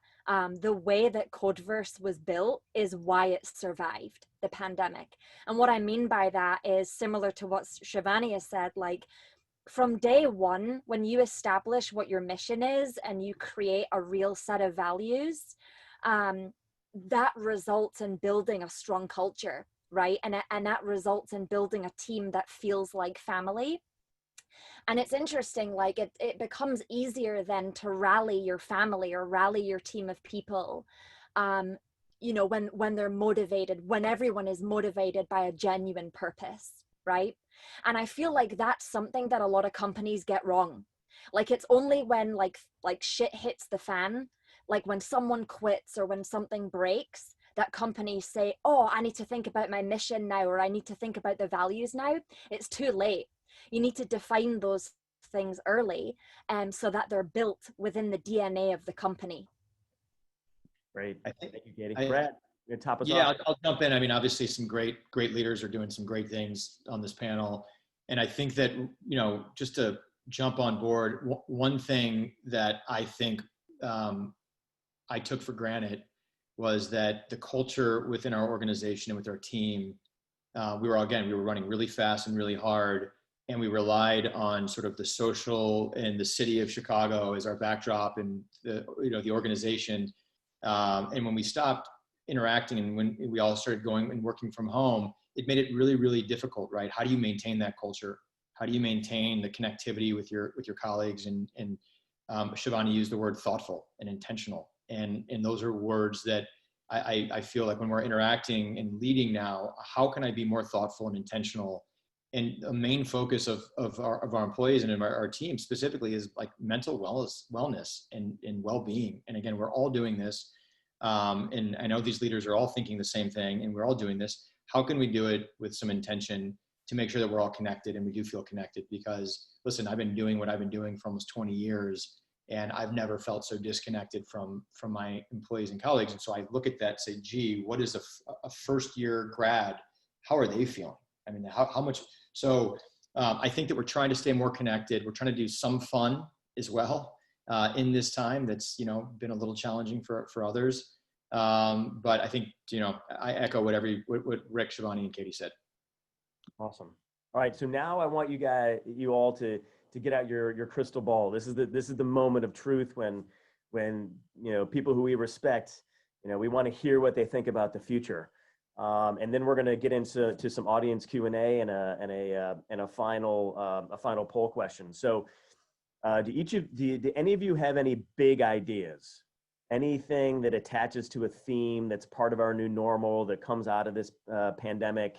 the way that Codeverse was built is why it survived the pandemic. And what I mean by that is similar to what Shivani has said, like from day one, when you establish what your mission is and you create a real set of values, that results in building a strong culture. Right. And that results in building a team that feels like family. And it's interesting, like it becomes easier then to rally your family or rally your team of people, when they're motivated, when everyone is motivated by a genuine purpose. Right. And I feel like that's something that a lot of companies get wrong. Like it's only when like shit hits the fan, like when someone quits or when something breaks, that companies say, oh, I need to think about my mission now, or I need to think about the values now. It's too late. You need to define those things early, so that they're built within the DNA of the company. Great. Thank you, Katy. I- Brad, you're top us Yeah, off. I'll jump in. I mean, obviously some great leaders are doing some great things on this panel. And I think that, just to jump on board, one thing that I think I took for granted was that the culture within our organization and with our team, we were running really fast and really hard, and we relied on sort of the social and the city of Chicago as our backdrop and the organization. And when we stopped interacting and when we all started going and working from home, it made it really, really difficult, right? How do you maintain that culture? How do you maintain the connectivity with your colleagues? And Shivani used the word thoughtful and intentional. And those are words that I feel like when we're interacting and leading now, how can I be more thoughtful and intentional? And a main focus of our employees and of our team specifically is like mental wellness and well-being. And again, we're all doing this. And I know these leaders are all thinking the same thing, and we're all doing this. How can we do it with some intention to make sure that we're all connected and we do feel connected? Because listen, I've been doing what I've been doing for almost 20 years. And I've never felt so disconnected from my employees and colleagues. And so I look at that and say, gee, what is a first year grad? How are they feeling? I mean, how much? So I think that we're trying to stay more connected. We're trying to do some fun as well in this time that's, been a little challenging for others. But I think, I echo what Rick, Shivani, and Katy said. Awesome. All right. So now I want you all to get out your crystal ball. This is the moment of truth when people who we respect, we want to hear what they think about the future. And then we're going to get into some audience Q&A and a final poll question. So do any of you have any big ideas? Anything that attaches to a theme that's part of our new normal that comes out of this pandemic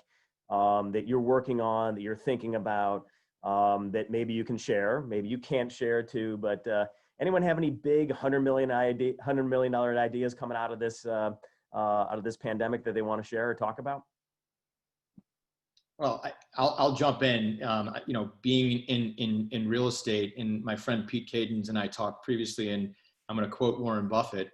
that you're working on, that you're thinking about, that maybe you can share, maybe you can't share too, but anyone have any big $100 million ideas coming out of this pandemic that they want to share or talk about? Well, I'll jump in. Being in real estate, and my friend Pete Kadens and I talked previously, and I'm going to quote Warren Buffett,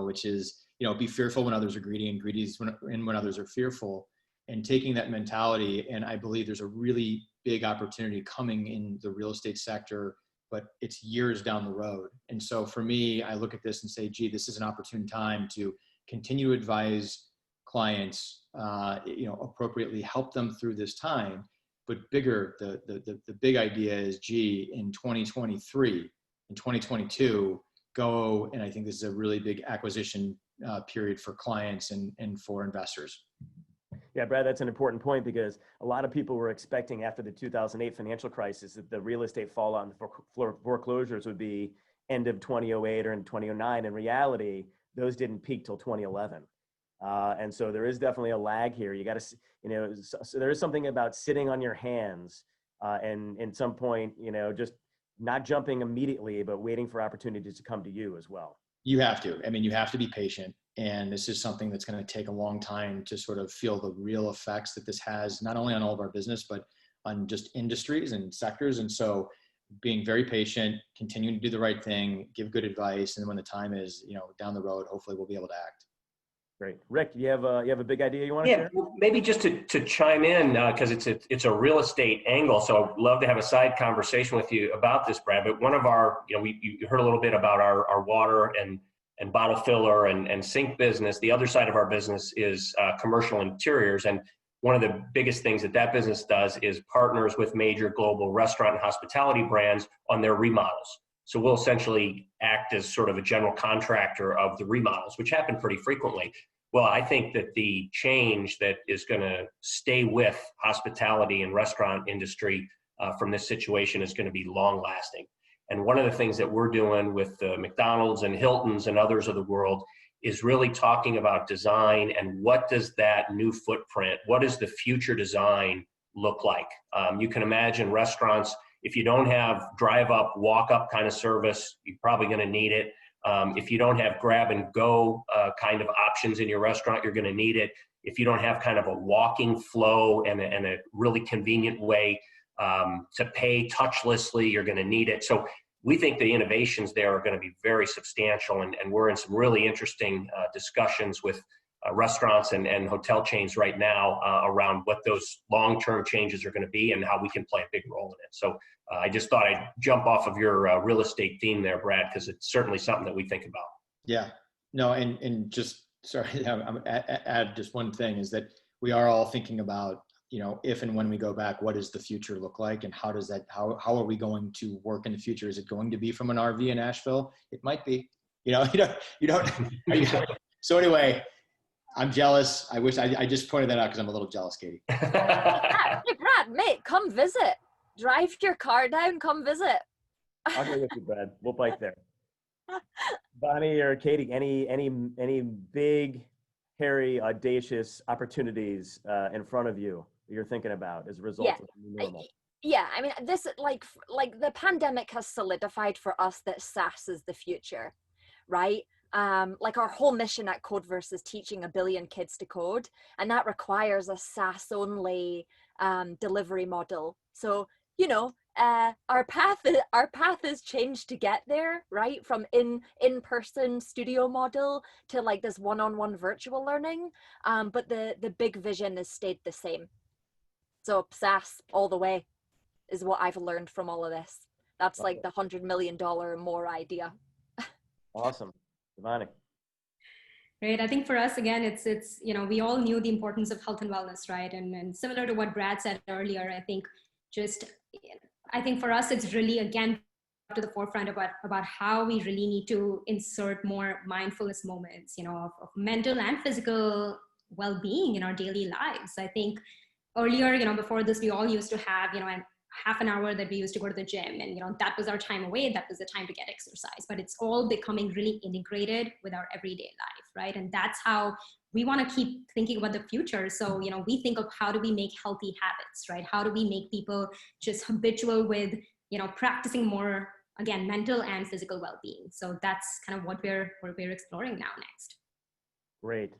which is, be fearful when others are greedy, and greedy when others are fearful. And taking that mentality, and I believe there's a really big opportunity coming in the real estate sector, but it's years down the road. And so for me, I look at this and say, gee, this is an opportune time to continue to advise clients, appropriately help them through this time. But bigger, the big idea is, gee, in 2023, in 2022, go, and I think this is a really big acquisition period for clients and for investors. Yeah, Brad, that's an important point because a lot of people were expecting after the 2008 financial crisis that the real estate fallout and foreclosures would be end of 2008 or in 2009. In reality, those didn't peak till 2011. And so there is definitely a lag here. You got to, so there is something about sitting on your hands and at some point, just not jumping immediately, but waiting for opportunities to come to you as well. You have to. I mean, you have to be patient. And this is something that's going to take a long time to sort of feel the real effects that this has, not only on all of our business, but on just industries and sectors. And so being very patient, continuing to do the right thing, give good advice. And when the time is, down the road, hopefully we'll be able to act. Great. Rick, you have a big idea you want to Yeah, share? well, maybe just to chime in, because it's a real estate angle. So I'd love to have a side conversation with you about this, Brad. But one of our, you heard a little bit about our water and bottle filler and sink business. The other side of our business is commercial interiors. And one of the biggest things that business does is partners with major global restaurant and hospitality brands on their remodels. So we'll essentially act as sort of a general contractor of the remodels, which happen pretty frequently. Well, I think that the change that is going to stay with hospitality and restaurant industry from this situation is going to be long lasting. And one of the things that we're doing with the McDonald's and Hiltons and others of the world is really talking about design and what does that new footprint, what does the future design look like? You can imagine restaurants, if you don't have drive up, walk up kind of service, you're probably going to need it. If you don't have grab and go kind of options in your restaurant, you're going to need it. If you don't have kind of a walking flow and a really convenient way to pay touchlessly, you're going to need it. So we think the innovations there are going to be very substantial, and we're in some really interesting discussions with restaurants and hotel chains right now around what those long-term changes are going to be and how we can play a big role in it. So I just thought I'd jump off of your real estate theme there, Brad, because it's certainly something that we think about. Yeah, no, and just, sorry, I'm add just one thing is that we are all thinking about, if and when we go back, what does the future look like, and how are we going to work in the future? Is it going to be from an RV in Asheville? It might be, you don't. So anyway, I'm jealous. I wish I just pointed that out because I'm a little jealous, Katie. Hey, Brad, mate, come visit. Drive your car down, come visit. I'll go with you, Brad. We'll bike there. Bonnie or Katie, any big, hairy, audacious opportunities in front of you that you're thinking about as a result of the new normal? Yeah, I mean, this like the pandemic has solidified for us that SaaS is the future, right? Like our whole mission at Codeverse is teaching 1 billion kids to code, and that requires a SaaS only delivery model. So our path is changed to get there, right? From in-person studio model to like this one-on-one virtual learning, but the big vision has stayed the same. So SaaS all the way is what I've learned from all of this. That's like the $100 million or more idea. Awesome. Shivani. Right. I think for us, again, it's we all knew the importance of health and wellness, right? And similar to what Brad said earlier, I think for us, it's really, again, to the forefront about how we really need to insert more mindfulness moments, of mental and physical well-being in our daily lives. I think earlier, before this, we all used to have, half an hour that we used to go to the gym, and that was our time away, that was the time to get exercise. But it's all becoming really integrated with our everyday life, right? And that's how we want to keep thinking about the future. So we think of how do we make healthy habits, right? How do we make people just habitual with practicing more, again, mental and physical well-being. So that's kind of what we're exploring now next. Great.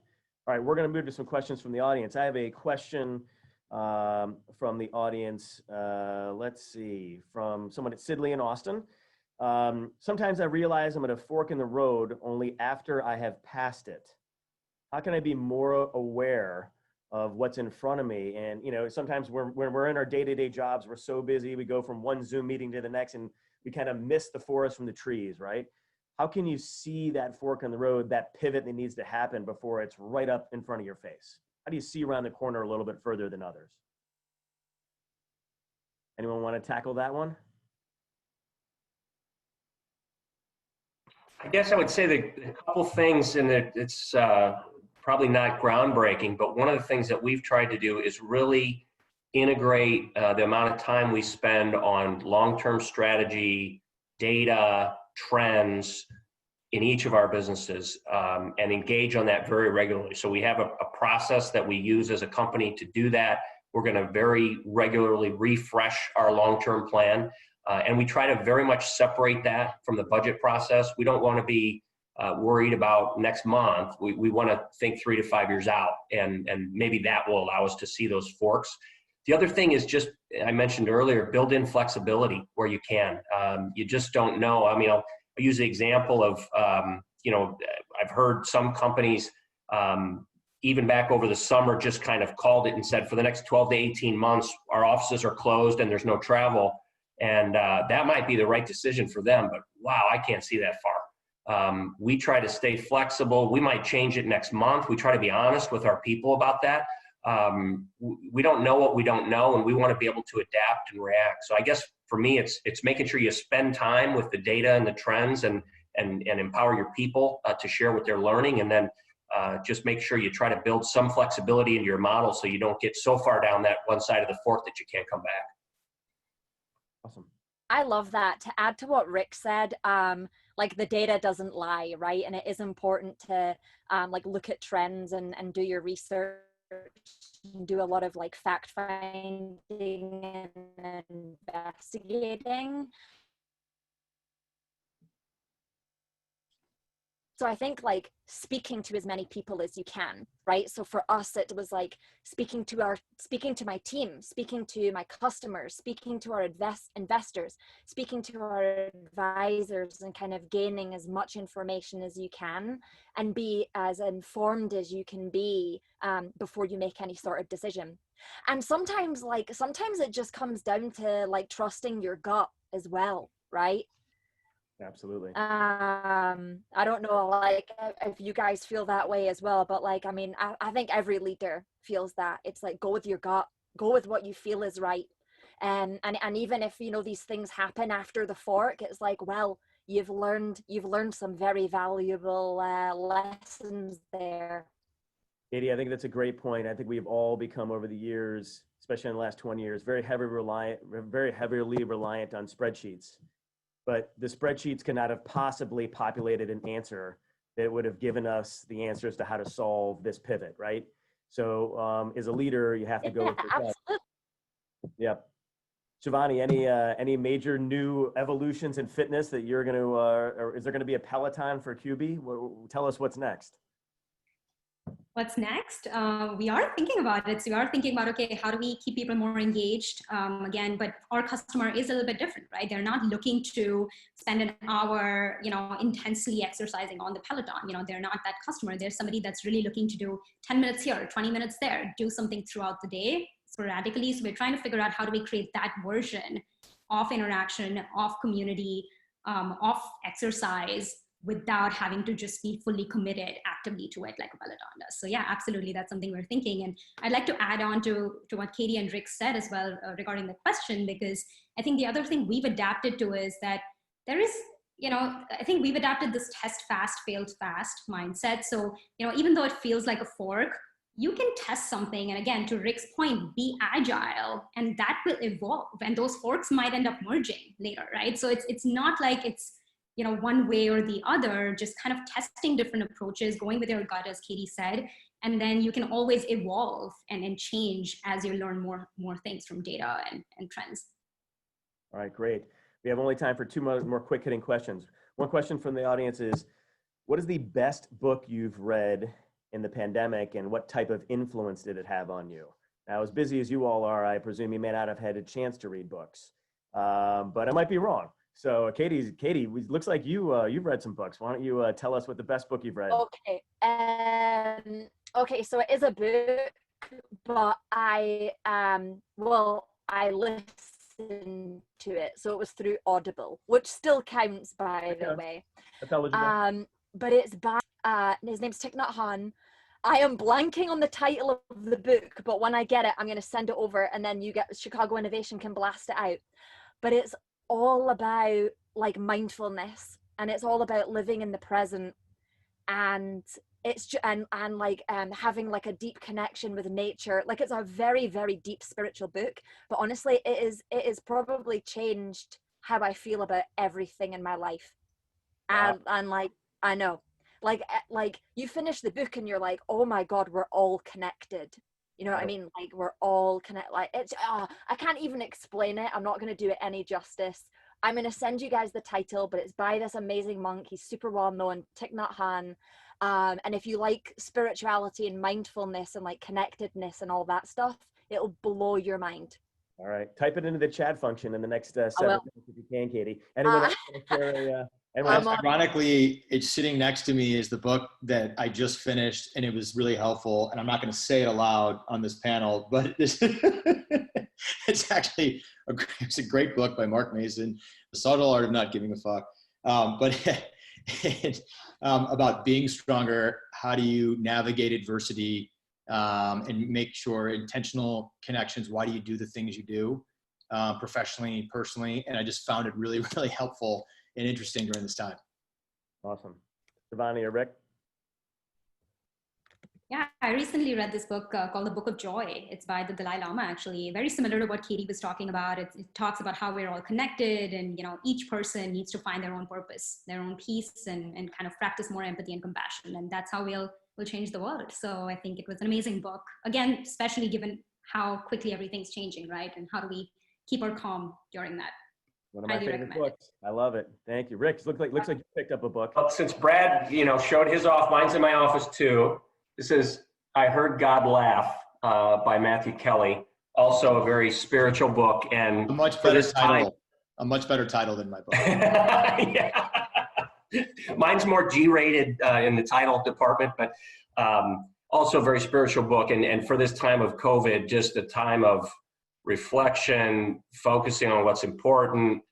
All right, we're going to move to some questions from the audience. I have a question from the audience. Let's see, from someone at Sidley in Austin. Sometimes I realize I'm at a fork in the road only after I have passed it. How can I be more aware of what's in front of me? And sometimes when we're in our day-to-day jobs, we're so busy, we go from one Zoom meeting to the next and we kind of miss the forest from the trees, right? How can you see that fork in the road, that pivot that needs to happen before it's right up in front of your face? How do you see around the corner a little bit further than others? Anyone want to tackle that one? I guess I would say that a couple things, and it's probably not groundbreaking, but one of the things that we've tried to do is really integrate the amount of time we spend on long-term strategy, data, trends in each of our businesses, and engage on that very regularly. So we have a process that we use as a company to do that. We're going to very regularly refresh our long-term plan. And we try to very much separate that from the budget process. We don't want to be worried about next month. We want to think 3 to 5 years out, and maybe that will allow us to see those forks. The other thing is just, I mentioned earlier, build in flexibility where you can. You just don't know. I mean, I'll use the example of, I've heard some companies, even back over the summer, just kind of called it and said, for the next 12 to 18 months, our offices are closed and there's no travel. And that might be the right decision for them, but wow, I can't see that far. We try to stay flexible. We might change it next month. We try to be honest with our people about that. We don't know what we don't know, and we want to be able to adapt and react. So I guess for me, it's making sure you spend time with the data and the trends and empower your people to share what they're learning, and then just make sure you try to build some flexibility into your model so you don't get so far down that one side of the fork that you can't come back. Awesome. I love that. To add to what Rick said, like the data doesn't lie, right? And it is important to like look at trends and do your research, and do a lot of like fact finding and investigating. So I think like speaking to as many people as you can, right? So for us, it was like speaking to my team, speaking to my customers, speaking to our investors, speaking to our advisors, and kind of gaining as much information as you can and be as informed as you can be before you make any sort of decision. And sometimes it just comes down to like trusting your gut as well, right? Absolutely. I don't know like if you guys feel that way as well, but like I mean I think every leader feels that. It's like go with your gut, go with what you feel is right, and even if you know these things happen after the fork, it's like, well, you've learned some very valuable lessons there. Katy, I think that's a great point. I think we've all become over the years, especially in the last 20 years, very heavily reliant on spreadsheets. But the spreadsheets could not have possibly populated an answer that would have given us the answers to how to solve this pivot, right? So as a leader, you have to go with your gut. Absolutely. Yep. Shivani, any major new evolutions in fitness that you're going to, or is there going to be a Peloton for Cubii? Tell us what's next. What's next? We are thinking about it. So we are thinking about, okay, how do we keep people more engaged? Again, but our customer is a little bit different, right? They're not looking to spend an hour, intensely exercising on the Peloton. They're not that customer. They're somebody that's really looking to do 10 minutes here, 20 minutes there, do something throughout the day sporadically. So we're trying to figure out how do we create that version of interaction, of community, of exercise, without having to just be fully committed actively to it like a Peloton does. So yeah, absolutely, that's something we're thinking. And I'd like to add on to what Katy and Rick said as well regarding the question, because I think the other thing we've adapted to is that there is, I think we've adapted this test fast, fail fast mindset. So, even though it feels like a fork, you can test something. And again, to Rick's point, be agile, and that will evolve. And those forks might end up merging later, right? So it's not like it's, one way or the other, just kind of testing different approaches, going with your gut, as Katy said, and then you can always evolve and change as you learn more things from data and trends. All right, great. We have only time for two more quick hitting questions. One question from the audience is, what is the best book you've read in the pandemic, and what type of influence did it have on you? Now, as busy as you all are, I presume you may not have had a chance to read books, but I might be wrong. So Katy, it looks like you've read some books. Why don't you tell us what the best book you've read? Okay. Okay, so it is a book, but I listened to it, so it was through Audible, which still counts, by the way. That's eligible. But it's by his name's Thich Nhat Hanh. I am blanking on the title of the book, but when I get it, I'm going to send it over, and then Chicago Innovation can blast it out. But it's all about like mindfulness, and it's all about living in the present, and it's and having like a deep connection with nature. Like, it's a very, very deep spiritual book, but honestly it is probably changed how I feel about everything in my life. Wow. And like, I know, like you finish the book and you're like, oh my God, we're all connected. You know what I mean? Like, we're all connected. Like, it's I can't even explain it. I'm not going to do it any justice. I'm going to send you guys the title, but it's by this amazing monk. He's super well known, Thich Nhat Hanh. And if you like spirituality and mindfulness and like connectedness and all that stuff, it'll blow your mind. All right. Type it into the chat function in the next 7 will. minutes if you can, Katie. Anyone else want to share Ironically, it's sitting next to me is the book that I just finished, and it was really helpful. And I'm not going to say it aloud on this panel, but it's actually it's a great book by Mark Mason, The Subtle Art of Not Giving a Fuck. About being stronger, how do you navigate adversity and make sure intentional connections? Why do you do the things you do professionally, personally? And I just found it really, really helpful and interesting during this time. Awesome. Shivani or Rick? Yeah, I recently read this book called The Book of Joy. It's by the Dalai Lama, actually, very similar to what Katy was talking about. It talks about how we're all connected, and each person needs to find their own purpose, their own peace, and kind of practice more empathy and compassion. And that's how we'll change the world. So I think it was an amazing book. Again, especially given how quickly everything's changing, right? And how do we keep our calm during that? One of my favorite books. I love it. Thank you. Rick, looks like you picked up a book. Well, since Brad, showed his off, mine's in my office too. This is I Heard God Laugh by Matthew Kelly. Also a very spiritual book, and a much better title than my book. Yeah. Mine's more G-rated in the title department, but also a very spiritual book. And for this time of COVID, just a time of reflection, focusing on what's important,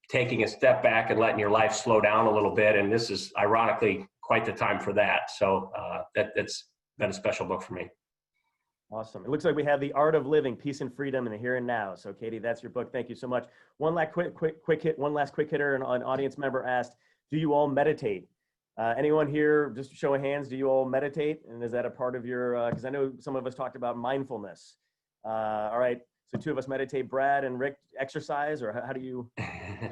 taking a step back and letting your life slow down a little bit. And this is ironically quite the time for that. So that's been a special book for me. Awesome. It looks like we have The Art of Living, Peace and Freedom in the Here and Now. So Katy, that's your book. Thank you so much. One last quick hitter. An audience member asked, do you all meditate? Anyone here, just show of hands, do you all meditate? And is that a part of your, because I know some of us talked about mindfulness. All right, so 2 of us meditate. Brad and Rick, exercise, or how do you?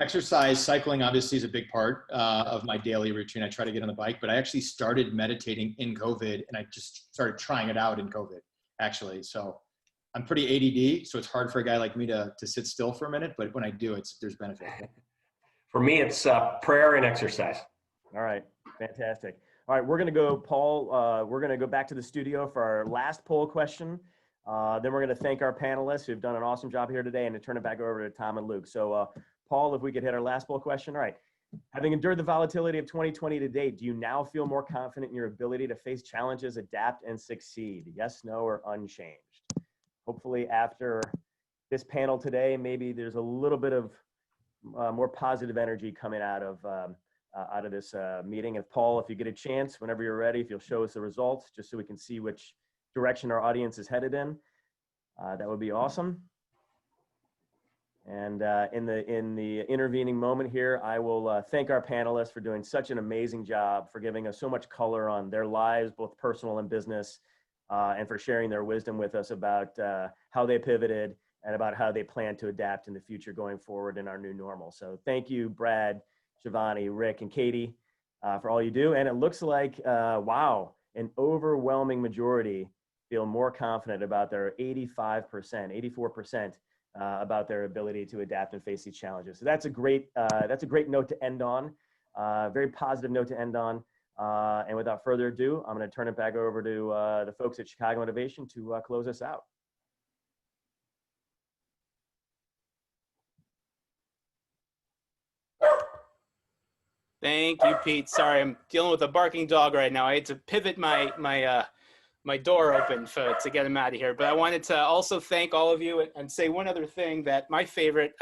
Exercise, cycling obviously is a big part of my daily routine. I try to get on the bike, but I actually started meditating in COVID, and I just started trying it out in COVID, actually. So I'm pretty ADD, so it's hard for a guy like me to sit still for a minute, but when I do, there's benefit. For me, it's prayer and exercise. All right, fantastic. All right, we're gonna go, Paul, we're gonna go back to the studio for our last poll question. Then we're going to thank our panelists who've done an awesome job here today, and to turn it back over to Tom and Luke. So Paul, if we could hit our last poll question. All right. Having endured the volatility of 2020 to date, do you now feel more confident in your ability to face challenges, adapt, and succeed? Yes, no, or unchanged? Hopefully after this panel today, maybe there's a little bit of more positive energy coming out of this meeting. And Paul, if you get a chance, whenever you're ready, if you'll show us the results, just so we can see which direction our audience is headed in, that would be awesome. And in the intervening moment here, I will thank our panelists for doing such an amazing job, for giving us so much color on their lives, both personal and business, and for sharing their wisdom with us about how they pivoted and about how they plan to adapt in the future going forward in our new normal. So thank you, Brad, Shivani, Rick, and Katy, for all you do. And it looks like, wow, an overwhelming majority feel more confident about their 84% about their ability to adapt and face these challenges. So that's a great note to end on, very positive note to end on. And without further ado, I'm going to turn it back over to the folks at Chicago Innovation to close us out. Thank you, Pete. Sorry, I'm dealing with a barking dog right now. I had to pivot my door open to get him out of here. But I wanted to also thank all of you and say one other thing, that my favorite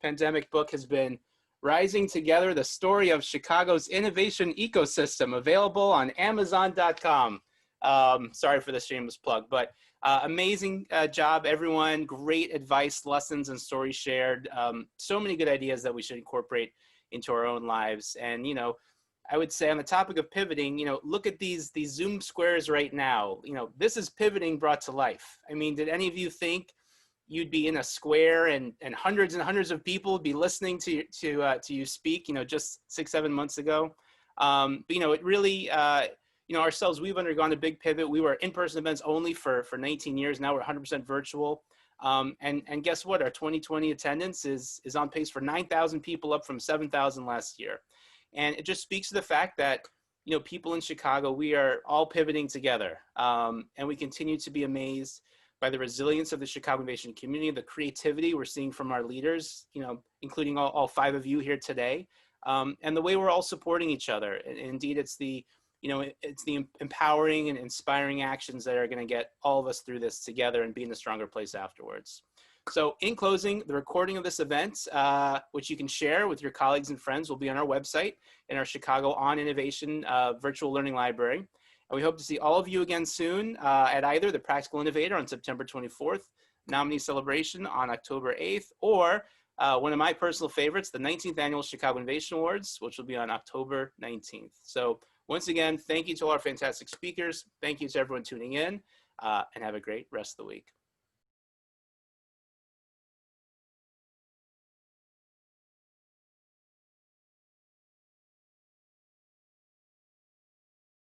pandemic book has been Rising Together, The Story of Chicago's Innovation Ecosystem, available on Amazon.com. Sorry for the shameless plug, but amazing job, everyone. Great advice, lessons, and stories shared. So many good ideas that we should incorporate into our own lives. And, you know, I would say on the topic of pivoting, you know, look at these Zoom squares right now. You know, this is pivoting brought to life. I mean, did any of you think you'd be in a square and hundreds of people would be listening to you speak, you know, just 6-7 months ago? But, you know, it really, you know, ourselves, we've undergone a big pivot. We were in-person events only for 19 years. Now we're 100% virtual. And guess what? Our 2020 attendance is on pace for 9,000 people, up from 7,000 last year. And it just speaks to the fact that, you know, people in Chicago, we are all pivoting together. And we continue to be amazed by the resilience of the Chicago Innovation community, the creativity we're seeing from our leaders, you know, including all 5 of you here today, and the way we're all supporting each other. And indeed, it's the, you know, it's the empowering and inspiring actions that are going to get all of us through this together and be in a stronger place afterwards. So in closing, the recording of this event, which you can share with your colleagues and friends, will be on our website in our Chicago On Innovation virtual learning library. And we hope to see all of you again soon at either the Practical Innovator on September 24th, Nominee Celebration on October 8th, or one of my personal favorites, the 19th Annual Chicago Innovation Awards, which will be on October 19th. So once again, thank you to all our fantastic speakers. Thank you to everyone tuning in, and have a great rest of the week.